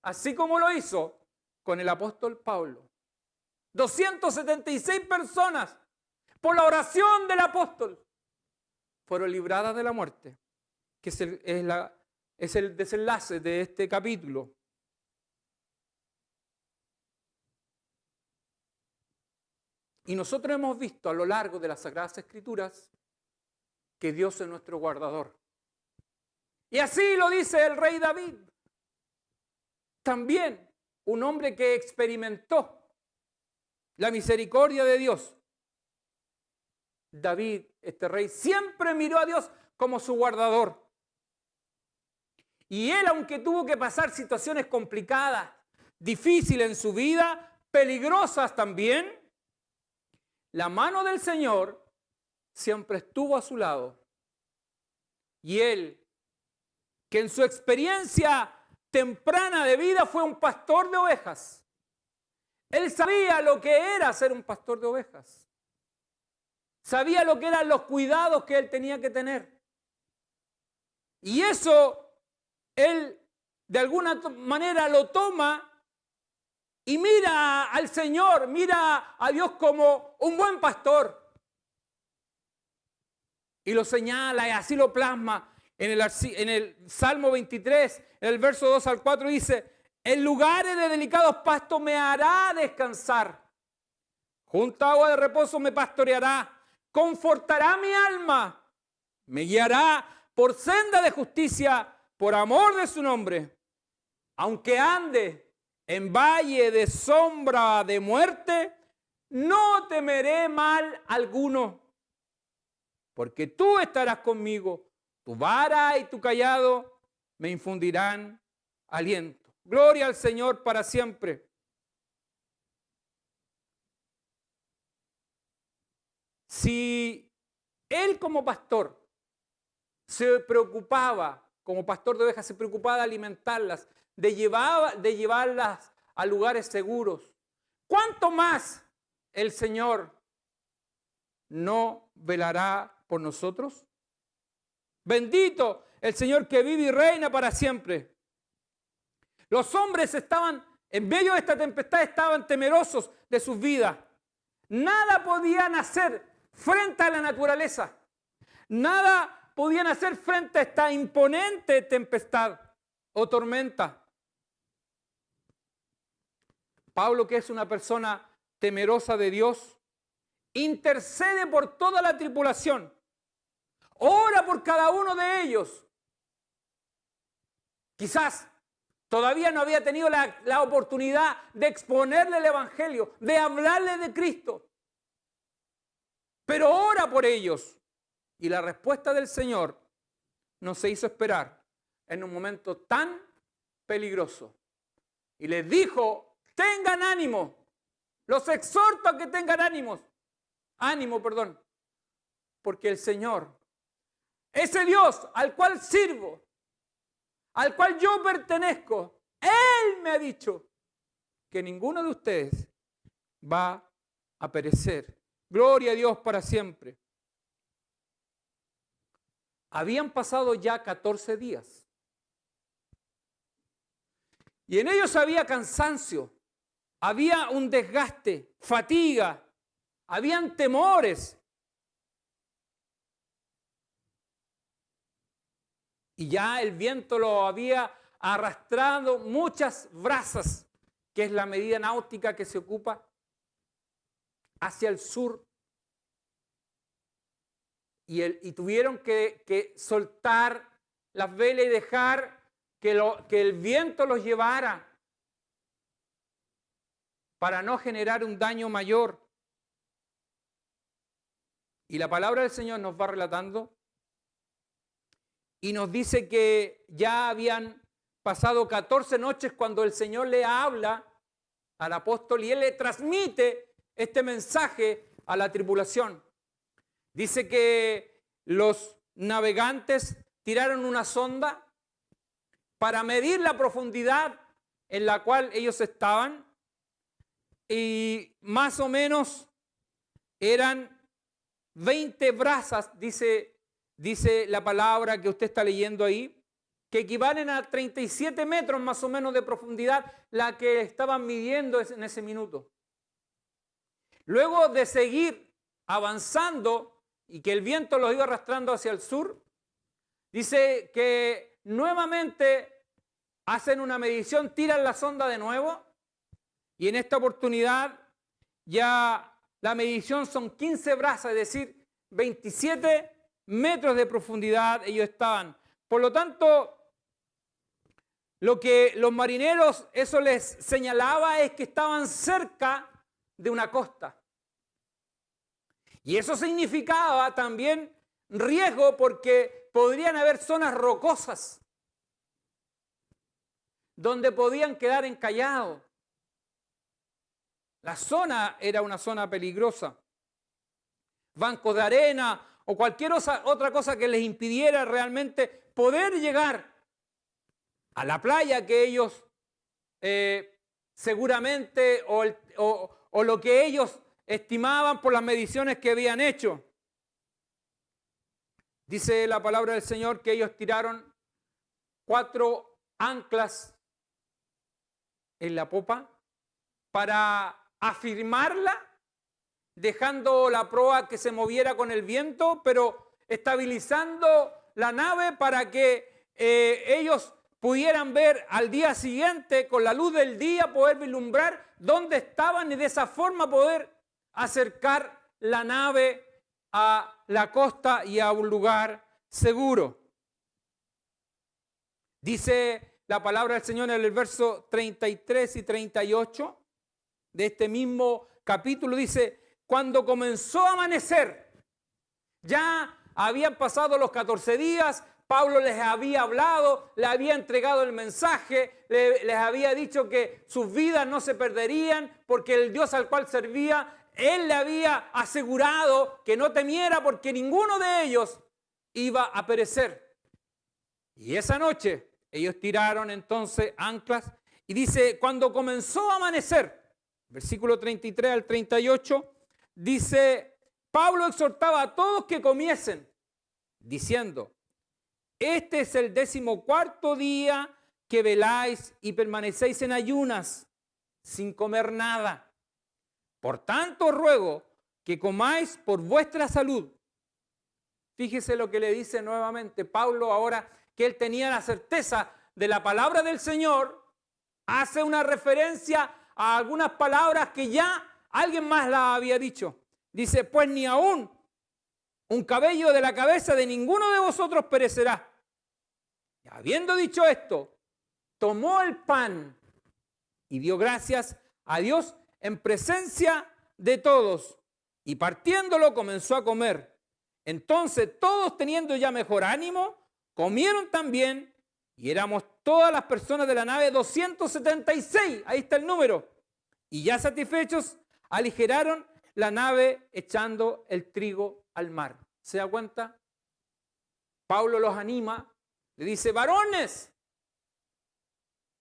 así como lo hizo con el apóstol Pablo. 276 personas, por la oración del apóstol, fueron libradas de la muerte, que es el desenlace de este capítulo. Y nosotros hemos visto a lo largo de las Sagradas Escrituras que Dios es nuestro guardador. Y así lo dice el rey David. También un hombre que experimentó la misericordia de Dios. David, este rey, siempre miró a Dios como su guardador. Y él, aunque tuvo que pasar situaciones complicadas, difíciles en su vida, peligrosas también, la mano del Señor siempre estuvo a su lado. Y él, que en su experiencia temprana de vida fue un pastor de ovejas, él sabía lo que era ser un pastor de ovejas. Sabía lo que eran los cuidados que él tenía que tener. Y eso él de alguna manera lo toma y mira al Señor, mira a Dios como un buen pastor. Y lo señala y así lo plasma en el Salmo 23, en el verso 2 al 4 dice: en lugares de delicados pastos me hará descansar, junto a agua de reposo me pastoreará, confortará mi alma, me guiará por senda de justicia, por amor de su nombre. Aunque ande en valle de sombra de muerte, no temeré mal alguno, porque tú estarás conmigo, tu vara y tu cayado me infundirán aliento. Gloria al Señor para siempre. Si él como pastor se preocupaba, como pastor de ovejas, se preocupaba de alimentarlas, de llevarlas a lugares seguros, ¿cuánto más el Señor no velará por nosotros? Bendito el Señor que vive y reina para siempre. Los hombres estaban, en medio de esta tempestad, estaban temerosos de sus vidas. Nada podían hacer frente a la naturaleza. Nada podían hacer frente a esta imponente tempestad o tormenta. Pablo, que es una persona temerosa de Dios, intercede por toda la tripulación. Ora por cada uno de ellos. Quizás todavía no había tenido la oportunidad de exponerle el Evangelio, de hablarle de Cristo. Pero ora por ellos. Y la respuesta del Señor no se hizo esperar en un momento tan peligroso. Y les dijo: tengan ánimo. Los exhorto a que tengan ánimo, porque el Señor, ese Dios al cual sirvo, al cual yo pertenezco, Él me ha dicho que ninguno de ustedes va a perecer. Gloria a Dios para siempre. Habían pasado ya 14 días. Y en ellos había cansancio, había un desgaste, fatiga, habían temores. Y ya el viento lo había arrastrado muchas brazas, que es la medida náutica que se ocupa, hacia el sur. Y tuvieron que soltar las velas y dejar que el viento los llevara para no generar un daño mayor. Y la palabra del Señor nos va relatando y nos dice que ya habían pasado 14 noches cuando el Señor le habla al apóstol y él le transmite este mensaje a la tripulación. Dice que los navegantes tiraron una sonda para medir la profundidad en la cual ellos estaban y más o menos eran 20 brazas, dice la palabra que usted está leyendo ahí, que equivalen a 37 metros más o menos de profundidad, la que estaban midiendo en ese minuto. Luego de seguir avanzando y que el viento los iba arrastrando hacia el sur, dice que nuevamente hacen una medición, tiran la sonda de nuevo y en esta oportunidad ya la medición son 15 brazas, es decir, 27 metros de profundidad ellos estaban. Por lo tanto, lo que los marineros eso les señalaba es que estaban cerca de una costa. Y eso significaba también riesgo porque podrían haber zonas rocosas donde podían quedar encallados. La zona era una zona peligrosa. Bancos de arena o cualquier otra cosa que les impidiera realmente poder llegar a la playa que ellos seguramente o lo que ellos estimaban por las mediciones que habían hecho. Dice la palabra del Señor que ellos tiraron 4 anclas en la popa para afirmarla, dejando la proa que se moviera con el viento, pero estabilizando la nave para que ellos pudieran ver al día siguiente, con la luz del día, poder vislumbrar dónde estaban y de esa forma poder acercar la nave a la costa y a un lugar seguro. Dice la palabra del Señor en el verso 33 y 38 de este mismo capítulo, dice, cuando comenzó a amanecer, ya habían pasado los 14 días, Pablo les había hablado, les había entregado el mensaje, les había dicho que sus vidas no se perderían porque el Dios al cual servía, Él le había asegurado que no temiera porque ninguno de ellos iba a perecer. Y esa noche ellos tiraron entonces anclas y dice, cuando comenzó a amanecer, versículo 33 al 38, dice, Pablo exhortaba a todos que comiesen, diciendo, este es el 14º día que veláis y permanecéis en ayunas, sin comer nada. Por tanto, ruego que comáis por vuestra salud. Fíjese lo que le dice nuevamente Pablo ahora que él tenía la certeza de la palabra del Señor, hace una referencia a algunas palabras que ya alguien más las había dicho. Dice, pues ni aún un cabello de la cabeza de ninguno de vosotros perecerá. Y habiendo dicho esto, tomó el pan y dio gracias a Dios en presencia de todos, y partiéndolo comenzó a comer. Entonces todos, teniendo ya mejor ánimo, comieron también, y éramos todas las personas de la nave 276, ahí está el número, y ya satisfechos aligeraron la nave echando el trigo al mar. ¿Se da cuenta? Pablo los anima, le dice, varones,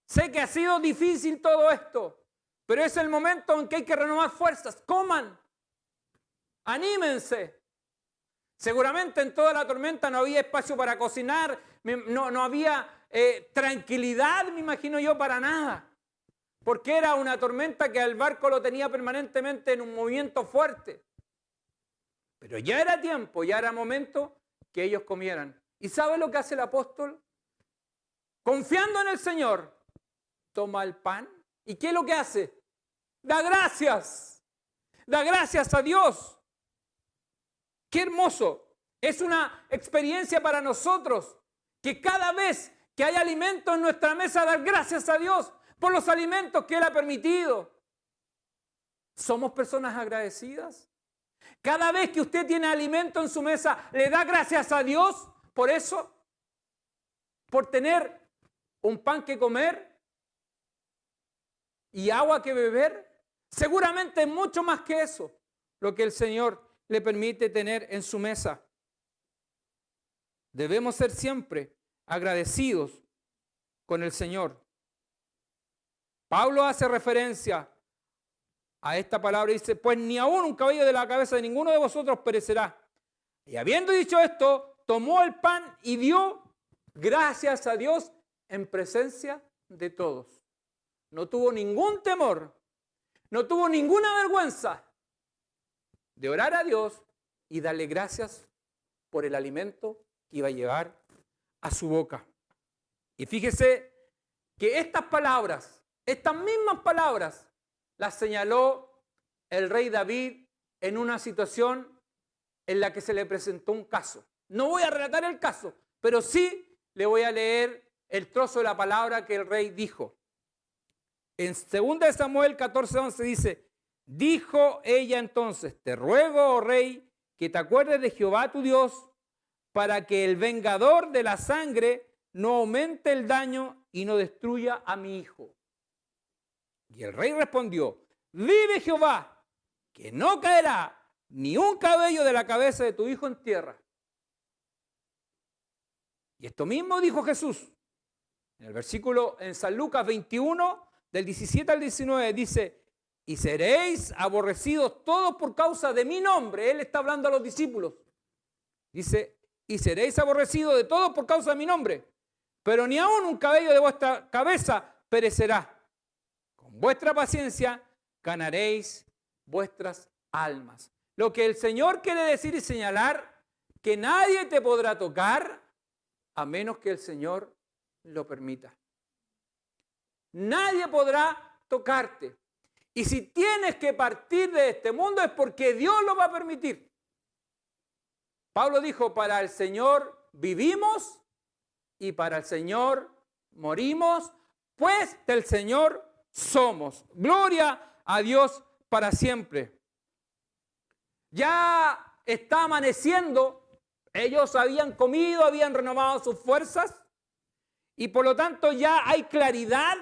sé que ha sido difícil todo esto, pero es el momento en que hay que renovar fuerzas. Coman, anímense. Seguramente en toda la tormenta no había espacio para cocinar, no había tranquilidad, me imagino yo, para nada. Porque era una tormenta que al barco lo tenía permanentemente en un movimiento fuerte. Pero ya era tiempo, ya era momento que ellos comieran. ¿Y sabe lo que hace el apóstol? Confiando en el Señor, toma el pan. ¿Y qué es lo que hace? Da gracias. Da gracias a Dios. ¡Qué hermoso! Es una experiencia para nosotros que cada vez que hay alimento en nuestra mesa, dar gracias a Dios por los alimentos que Él ha permitido. ¿Somos personas agradecidas? Cada vez que usted tiene alimento en su mesa, ¿le da gracias a Dios por eso? ¿Por tener un pan que comer y agua que beber? Seguramente es mucho más que eso lo que el Señor le permite tener en su mesa. Debemos ser siempre agradecidos con el Señor. Pablo hace referencia a esta palabra y dice, pues ni aún un cabello de la cabeza de ninguno de vosotros perecerá. Y habiendo dicho esto, tomó el pan y dio gracias a Dios en presencia de todos. No tuvo ningún temor, no tuvo ninguna vergüenza de orar a Dios y darle gracias por el alimento que iba a llevar a su boca. Y fíjese que estas palabras, estas mismas palabras, las señaló el rey David en una situación en la que se le presentó un caso. No voy a relatar el caso, pero sí le voy a leer el trozo de la palabra que el rey dijo. En 2 Samuel 14:11 dice, dijo ella entonces, te ruego, oh rey, que te acuerdes de Jehová tu Dios, para que el vengador de la sangre no aumente el daño y no destruya a mi hijo. Y el rey respondió, vive Jehová, que no caerá ni un cabello de la cabeza de tu hijo en tierra. Y esto mismo dijo Jesús. En el versículo, en San Lucas 21, del 17 al 19, dice, y seréis aborrecidos todos por causa de mi nombre. Él está hablando a los discípulos. Dice, y seréis aborrecidos de todos por causa de mi nombre. Pero ni aun un cabello de vuestra cabeza perecerá. Con vuestra paciencia ganaréis vuestras almas. Lo que el Señor quiere decir y señalar, que nadie te podrá tocar a menos que el Señor lo permita. Nadie podrá tocarte. Y si tienes que partir de este mundo es porque Dios lo va a permitir. Pablo dijo, para el Señor vivimos y para el Señor morimos, pues del Señor somos. Gloria a Dios para siempre. Ya está amaneciendo, ellos habían comido, habían renovado sus fuerzas y por lo tanto ya hay claridad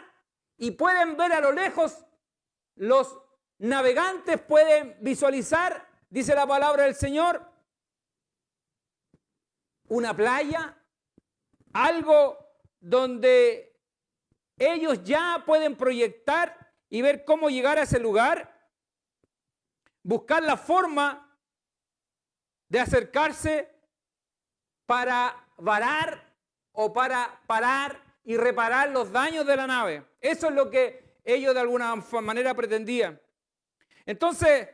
y pueden ver a lo lejos, los navegantes pueden visualizar, dice la palabra del Señor, una playa, algo donde ellos ya pueden proyectar y ver cómo llegar a ese lugar, buscar la forma de acercarse para varar o para parar y reparar los daños de la nave. Eso es lo que ellos de alguna manera pretendían. Entonces,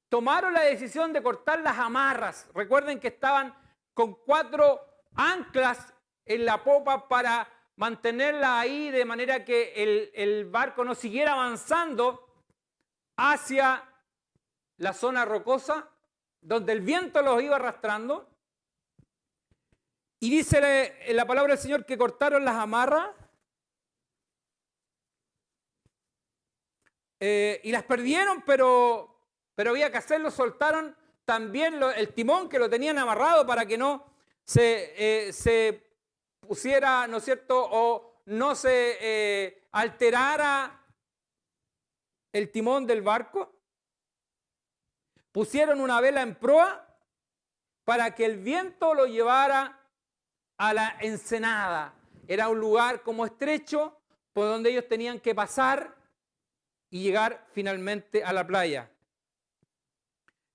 tomaron la decisión de cortar las amarras. Recuerden que estaban con 4 anclas en la popa para mantenerla ahí de manera que el barco no siguiera avanzando hacia la zona rocosa donde el viento los iba arrastrando. Y dice la palabra del Señor que cortaron las amarras y las perdieron, pero había que hacerlo. Soltaron también el timón que lo tenían amarrado para que no se pusiera, ¿no es cierto?, o no se alterara el timón del barco. Pusieron una vela en proa para que el viento lo llevara a la ensenada. Era un lugar como estrecho por donde ellos tenían que pasar y llegar finalmente a la playa.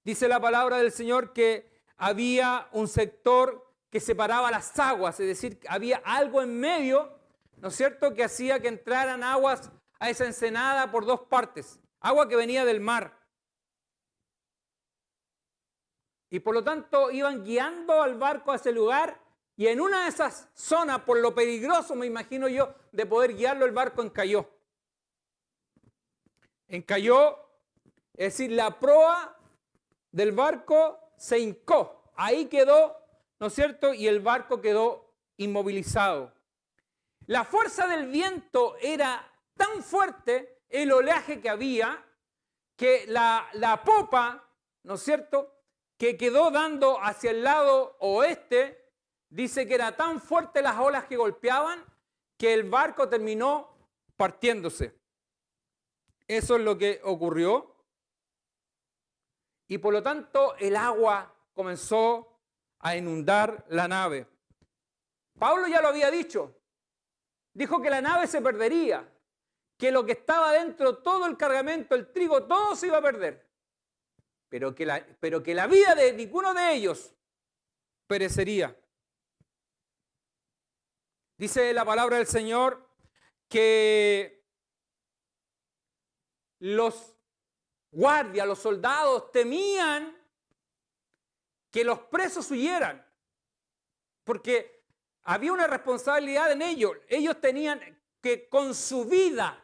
Dice la palabra del Señor que había un sector que separaba las aguas, es decir, había algo en medio, ¿no es cierto?, que hacía que entraran aguas a esa ensenada por 2 partes, agua que venía del mar. Y por lo tanto iban guiando al barco a ese lugar y en una de esas zonas, por lo peligroso, me imagino yo, de poder guiarlo, el barco encalló. Encalló, es decir, la proa del barco se hincó. Ahí quedó, ¿no es cierto? Y el barco quedó inmovilizado. La fuerza del viento era tan fuerte, el oleaje que había, que la popa, ¿no es cierto?, que quedó dando hacia el lado oeste, dice que era tan fuerte las olas que golpeaban que el barco terminó partiéndose. Eso es lo que ocurrió. Y por lo tanto el agua comenzó a inundar la nave. Pablo ya lo había dicho. Dijo que la nave se perdería, que lo que estaba dentro, todo el cargamento, el trigo, todo se iba a perder. Pero que la vida de ninguno de ellos perecería. Dice la palabra del Señor que los guardias, los soldados temían que los presos huyeran, porque había una responsabilidad en ellos. Ellos tenían que con su vida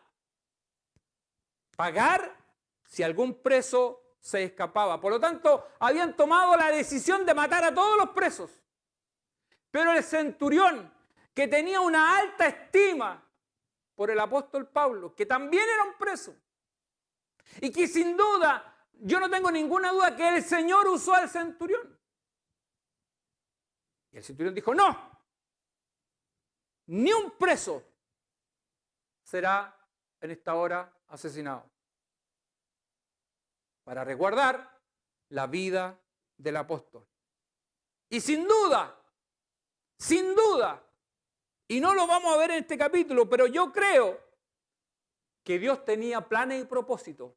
pagar si algún preso se escapaba. Por lo tanto, habían tomado la decisión de matar a todos los presos. Pero el centurión, que tenía una alta estima por el apóstol Pablo, que también era un preso, y que sin duda, yo no tengo ninguna duda que el Señor usó al centurión. Y el centurión dijo, no, ni un preso será en esta hora asesinado, para resguardar la vida del apóstol. Y sin duda, y no lo vamos a ver en este capítulo, pero yo creo que Dios tenía planes y propósitos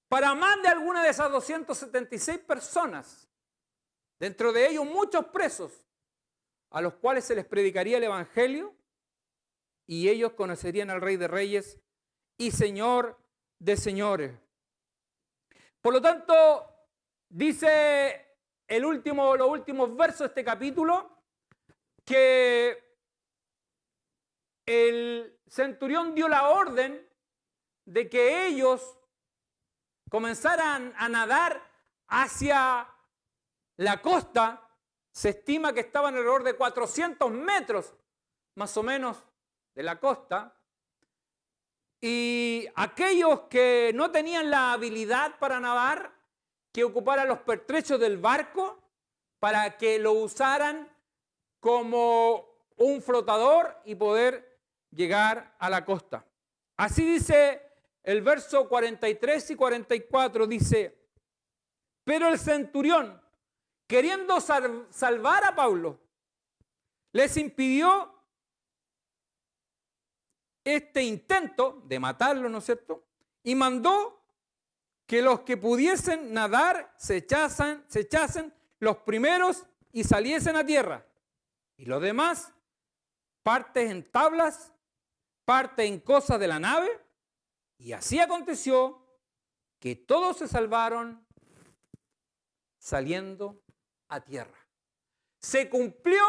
para más de alguna de esas 276 personas, dentro de ellos muchos presos, a los cuales se les predicaría el Evangelio y ellos conocerían al Rey de Reyes y Señor de Señores. Por lo tanto, dice los últimos versos de este capítulo, que el centurión dio la orden de que ellos comenzaran a nadar hacia la costa. Se estima que estaban alrededor de 400 metros, más o menos, de la costa. Y aquellos que no tenían la habilidad para nadar, que ocuparan los pertrechos del barco para que lo usaran como un flotador y poder llegar a la costa. Así dice el verso 43 y 44, dice, pero el centurión, queriendo salvar a Pablo, les impidió este intento de matarlo, ¿no es cierto? Y mandó que los que pudiesen nadar se echasen los primeros y saliesen a tierra. Y los demás, partes en tablas, parte en cosas de la nave. Y así aconteció que todos se salvaron saliendo a tierra. Se cumplió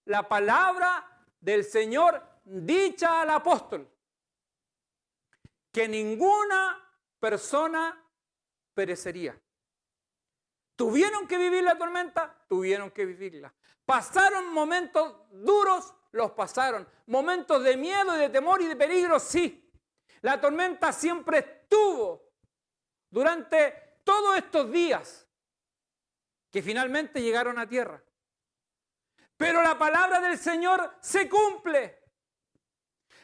la palabra del Señor dicha al apóstol, que ninguna persona perecería. ¿Tuvieron que vivir la tormenta? Tuvieron que vivirla. ¿Pasaron momentos duros? Los pasaron. ¿Momentos de miedo y de temor y de peligro? Sí. La tormenta siempre estuvo durante todos estos días que finalmente llegaron a tierra. Pero la palabra del Señor se cumple.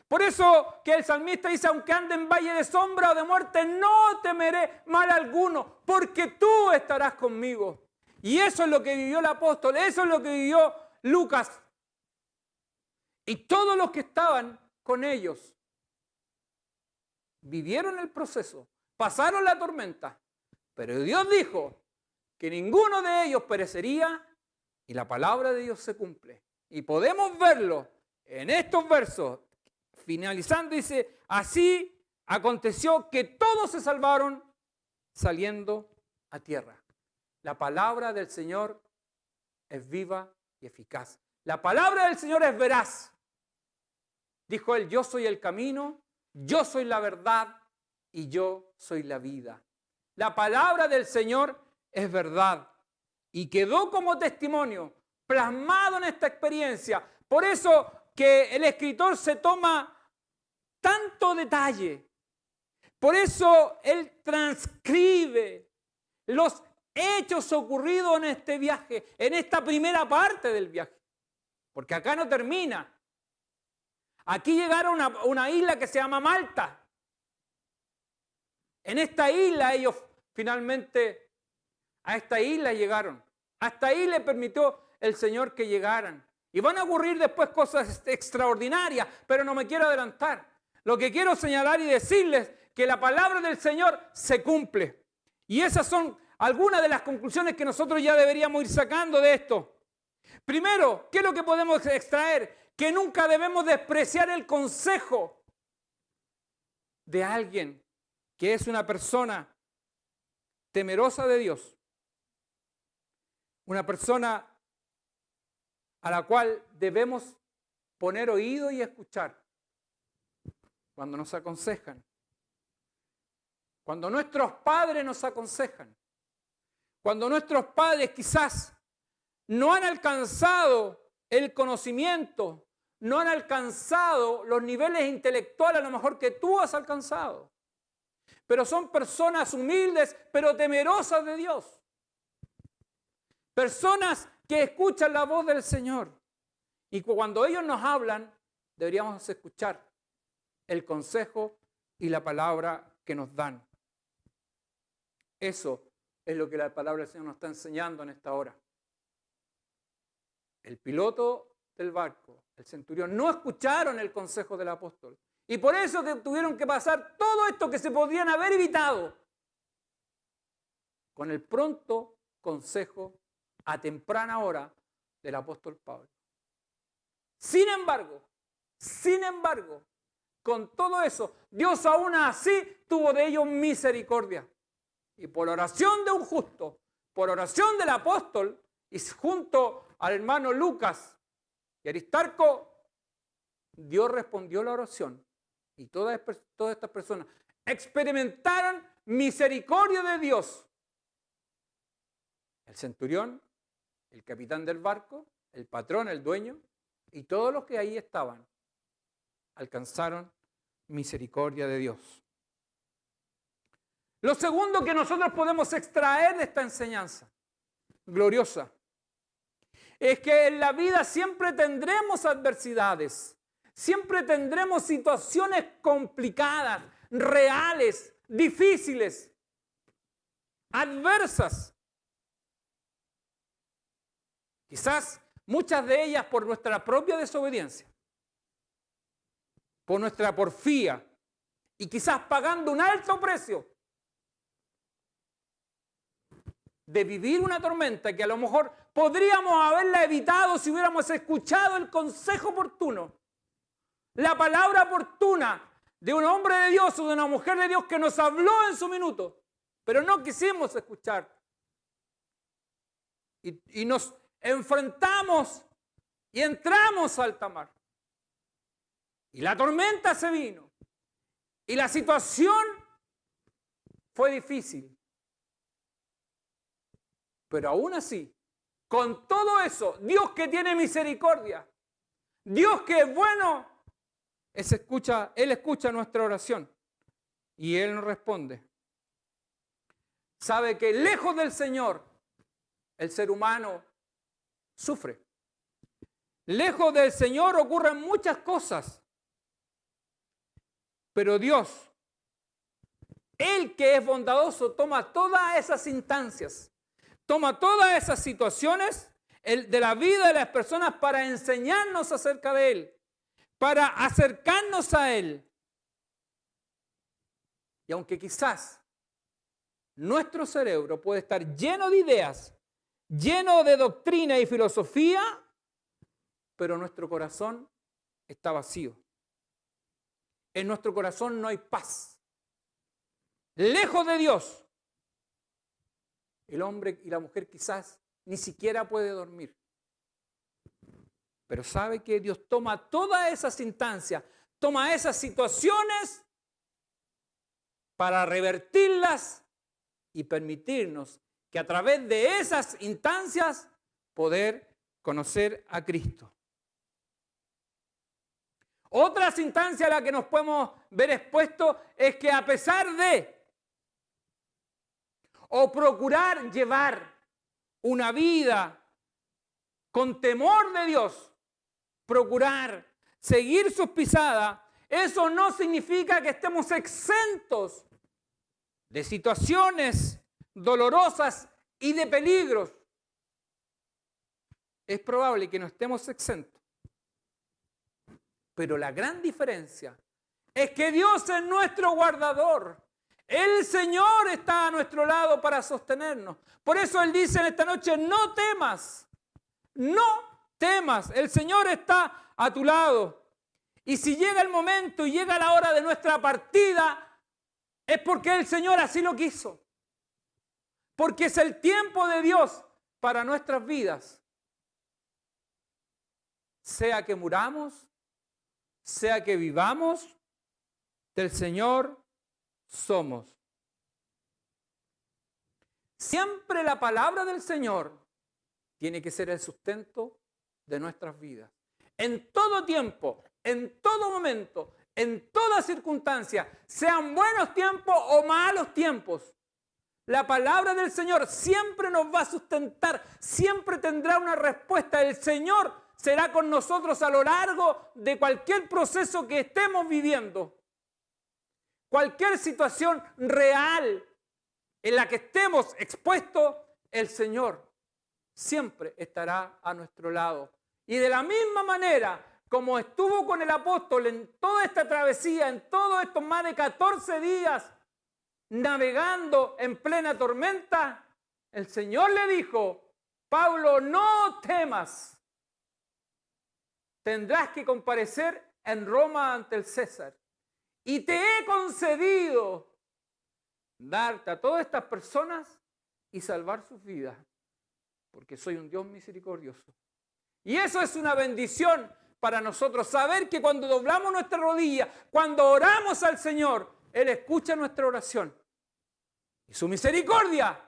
Por eso que el salmista dice, aunque ande en valle de sombra o de muerte, no temeré mal alguno, porque tú estarás conmigo. Y eso es lo que vivió el apóstol, eso es lo que vivió Lucas. Y todos los que estaban con ellos vivieron el proceso, pasaron la tormenta, pero Dios dijo que ninguno de ellos perecería y la palabra de Dios se cumple. Y podemos verlo en estos versos. Finalizando dice, así aconteció que todos se salvaron saliendo a tierra. La palabra del Señor es viva y eficaz. La palabra del Señor es veraz. Dijo él, yo soy el camino, yo soy la verdad y yo soy la vida. La palabra del Señor es verdad y quedó como testimonio plasmado en esta experiencia. Por eso que el escritor se toma tanto detalle. Por eso él transcribe los hechos ocurridos en este viaje, en esta primera parte del viaje. Porque acá no termina. Aquí llegaron a una isla que se llama Malta. En esta isla ellos finalmente, a esta isla llegaron. Hasta ahí le permitió el Señor que llegaran. Y van a ocurrir después cosas extraordinarias, pero no me quiero adelantar. Lo que quiero señalar y decirles que la palabra del Señor se cumple. Y esas son algunas de las conclusiones que nosotros ya deberíamos ir sacando de esto. Primero, ¿qué es lo que podemos extraer? Que nunca debemos despreciar el consejo de alguien que es una persona temerosa de Dios. Una persona a la cual debemos poner oído y escuchar cuando nos aconsejan. Cuando nuestros padres nos aconsejan. Cuando nuestros padres quizás no han alcanzado el conocimiento, no han alcanzado los niveles intelectuales a lo mejor que tú has alcanzado. Pero son personas humildes, pero temerosas de Dios. Personas que escuchan la voz del Señor. Y cuando ellos nos hablan, deberíamos escuchar el consejo y la palabra que nos dan. Eso es lo que la palabra del Señor nos está enseñando en esta hora. El piloto del barco, el centurión, no escucharon el consejo del apóstol. Y por eso que tuvieron que pasar todo esto que se podrían haber evitado con el pronto consejo a temprana hora del apóstol Pablo. Sin embargo, con todo eso, Dios aún así tuvo de ellos misericordia. Y por oración de un justo, por oración del apóstol, y junto al hermano Lucas y Aristarco, Dios respondió la oración. Y todas estas personas experimentaron misericordia de Dios. El centurión, el capitán del barco, el patrón, el dueño, y todos los que ahí estaban, alcanzaron misericordia de Dios. Lo segundo que nosotros podemos extraer de esta enseñanza gloriosa es que en la vida siempre tendremos adversidades, siempre tendremos situaciones complicadas, reales, difíciles, adversas. Quizás muchas de ellas por nuestra propia desobediencia, por nuestra porfía y quizás pagando un alto precio de vivir una tormenta que a lo mejor podríamos haberla evitado si hubiéramos escuchado el consejo oportuno, la palabra oportuna de un hombre de Dios o de una mujer de Dios que nos habló en su minuto, pero no quisimos escuchar. Y nos enfrentamos y entramos a alta mar. Y la tormenta se vino. Y la situación fue difícil. Pero aún así, con todo eso, Dios que tiene misericordia, Dios que es bueno, Él escucha nuestra oración y Él nos responde. Sabe que lejos del Señor, el ser humano sufre. Lejos del Señor ocurren muchas cosas, pero Dios, Él que es bondadoso, toma todas esas instancias, toma todas esas situaciones de la vida de las personas para enseñarnos acerca de Él, para acercarnos a Él. Y aunque quizás nuestro cerebro puede estar lleno de ideas, lleno de doctrina y filosofía, pero nuestro corazón está vacío. En nuestro corazón no hay paz. Lejos de Dios. el hombre y la mujer quizás ni siquiera puede dormir. Pero sabe que Dios toma todas esas instancias, toma esas situaciones para revertirlas y permitirnos que a través de esas instancias poder conocer a Cristo. Otras instancias a las que nos podemos ver expuestos es que a pesar de o procurar llevar una vida con temor de Dios, procurar seguir sus pisadas, eso no significa que estemos exentos de situaciones dolorosas y de peligros. Es probable que no estemos exentos. Pero la gran diferencia es que Dios es nuestro guardador. El Señor está a nuestro lado para sostenernos. Por eso Él dice en esta noche, no temas, no temas. El Señor está a tu lado. Y si llega el momento y llega la hora de nuestra partida, es porque el Señor así lo quiso. Porque es el tiempo de Dios para nuestras vidas. Sea que muramos, sea que vivamos, del Señor somos. Siempre la palabra del Señor tiene que ser el sustento de nuestras vidas. En todo tiempo, en todo momento, en toda circunstancia, sean buenos tiempos o malos tiempos, la palabra del Señor siempre nos va a sustentar, siempre tendrá una respuesta. El Señor será con nosotros a lo largo de cualquier proceso que estemos viviendo. Cualquier situación real en la que estemos expuestos, el Señor siempre estará a nuestro lado. Y de la misma manera como estuvo con el apóstol en toda esta travesía, en todos estos más de 14 días, navegando en plena tormenta, el Señor le dijo, Pablo, no temas. Tendrás que comparecer en Roma ante el César. Y te he concedido darte a todas estas personas y salvar sus vidas, porque soy un Dios misericordioso. Y eso es una bendición para nosotros, saber que cuando doblamos nuestra rodilla, cuando oramos al Señor, Él escucha nuestra oración. Y su misericordia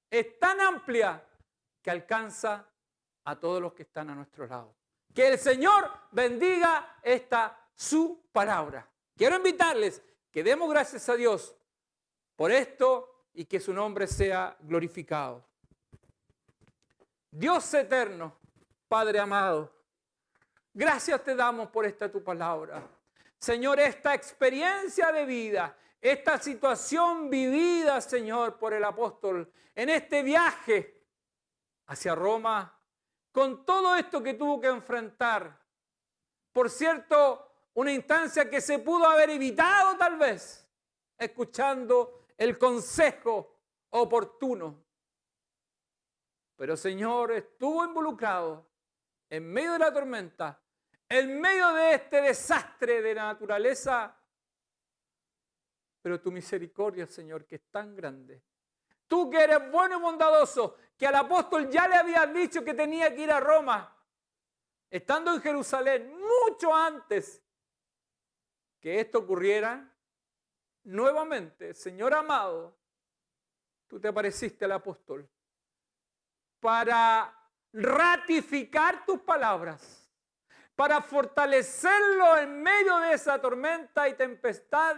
es tan amplia que alcanza a todos los que están a nuestro lado. Que el Señor bendiga esta su palabra. Quiero invitarles que demos gracias a Dios por esto y que su nombre sea glorificado. Dios eterno, Padre amado, gracias te damos por esta tu palabra. Señor, esta experiencia de vida, esta situación vivida, Señor, por el apóstol, en este viaje hacia Roma, con todo esto que tuvo que enfrentar. Por cierto, una instancia que se pudo haber evitado tal vez, escuchando el consejo oportuno. Pero Señor, estuvo involucrado en medio de la tormenta, en medio de este desastre de la naturaleza. Pero tu misericordia, Señor, que es tan grande. Tú que eres bueno y bondadoso, que al apóstol ya le habías dicho que tenía que ir a Roma, estando en Jerusalén, mucho antes que esto ocurriera, nuevamente, Señor amado, tú te apareciste al apóstol para ratificar tus palabras, para fortalecerlo en medio de esa tormenta y tempestad,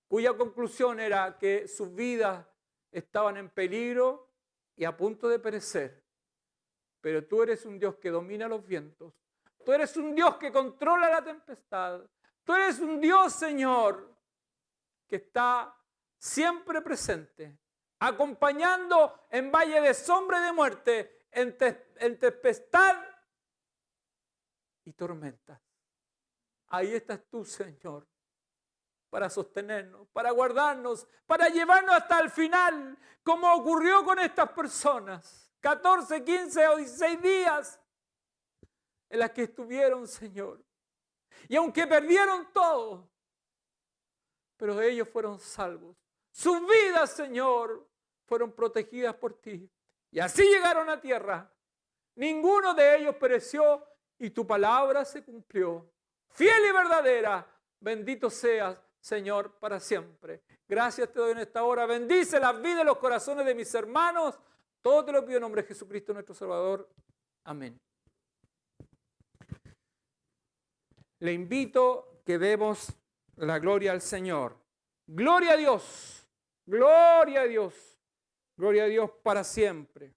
cuya conclusión era que sus vidas estaban en peligro y a punto de perecer. Pero tú eres un Dios que domina los vientos. Tú eres un Dios que controla la tempestad. Tú eres un Dios, Señor, que está siempre presente, acompañando en valle de sombra y de muerte, en tempestad y tormentas. Ahí estás tú, Señor, para sostenernos, para guardarnos, para llevarnos hasta el final, como ocurrió con estas personas. 14, 15 o 16 días en las que estuvieron, Señor. Y aunque perdieron todo, pero ellos fueron salvos. Sus vidas, Señor, fueron protegidas por ti. Y así llegaron a tierra. Ninguno de ellos pereció y tu palabra se cumplió. Fiel y verdadera, bendito seas, Señor, para siempre. Gracias te doy en esta hora. Bendice las vidas y los corazones de mis hermanos. Todo te lo pido en nombre de Jesucristo nuestro Salvador. Amén. Le invito que demos la gloria al Señor. Gloria a Dios. Gloria a Dios. Gloria a Dios para siempre.